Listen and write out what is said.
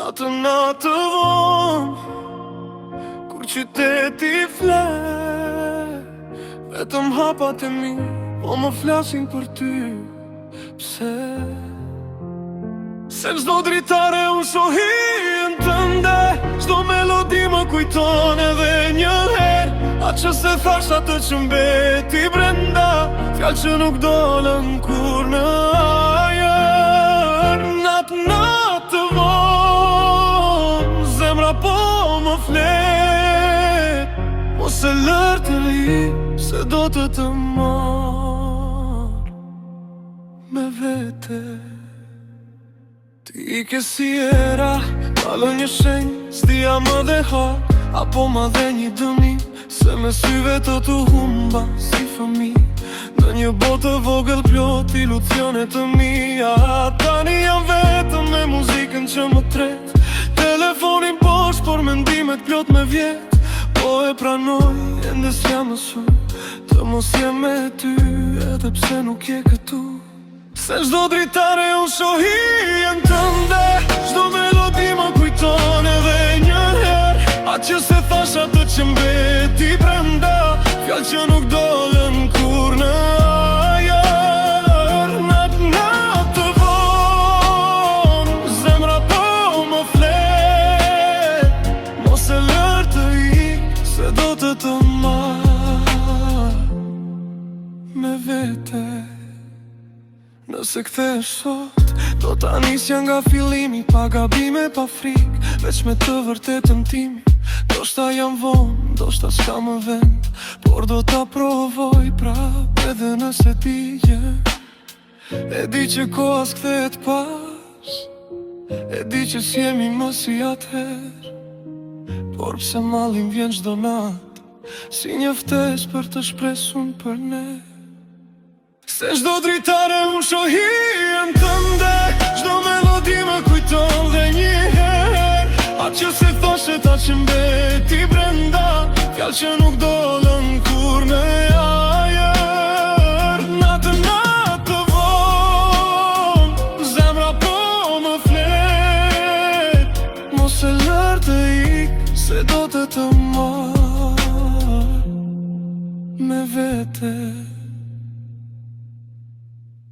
Natë vonë, kur qyteti flet, vetëm hapat e mi, po më flasin për ty. Pse? Se çdo dritare unë shohin tënde, çdo melodi më kujton edhe njëherë atë që se thash, atë që mbeti brenda, fjalë që nuk dolën kur në ajer. Natë vonë, zemra po më flet, mos e lër të ri, se do të marr me vete. Ti ke si era, palë një shenjë, s'dija më dhe hak, apo ma dhe një dënim, se me syve të humba si fëmi. Në një botë të vogël plot iluzione të mia, tani jam vetëm me muzikën që më tret, telefonin poshtë, por mendimet plot me vjet. Po e pranoj, ende s'jam mësuar të mos jem me ty, edhe pse nuk je këtu. Se çdo dritare unë shohin tënde, çdo melodi më kujton edhe njëherë atë që se thash, atë që mbeti brenda, fjalë që nuk dolën kur në ajer. Natë vonë, zemra po më flet, mos e lër të ik, se do të marr me vete. Nëse kthehesh sot, do ta nisja nga fillimi, pa gabime, pa frik, veç me të vërtetën tim. Ndoshta jam vonë, ndoshta s'ka më vend, por do ta provoj prap, edhe nëse dije. E di që koha s'kthehet pas, e di që s'jemi më si atëher, por pse mallim vjen çdo nat, si një ftesë për të shpresun për ne. Se çdo dritare unë shohin tënde, çdo melodi më kujton dhe njëherë atë që se thoshe, atë që mbeti brenda, fjalë që nuk dolën kur në ajer. Natë vonë, zemra po më flet, mos e lër të ik, se do të marr me vete.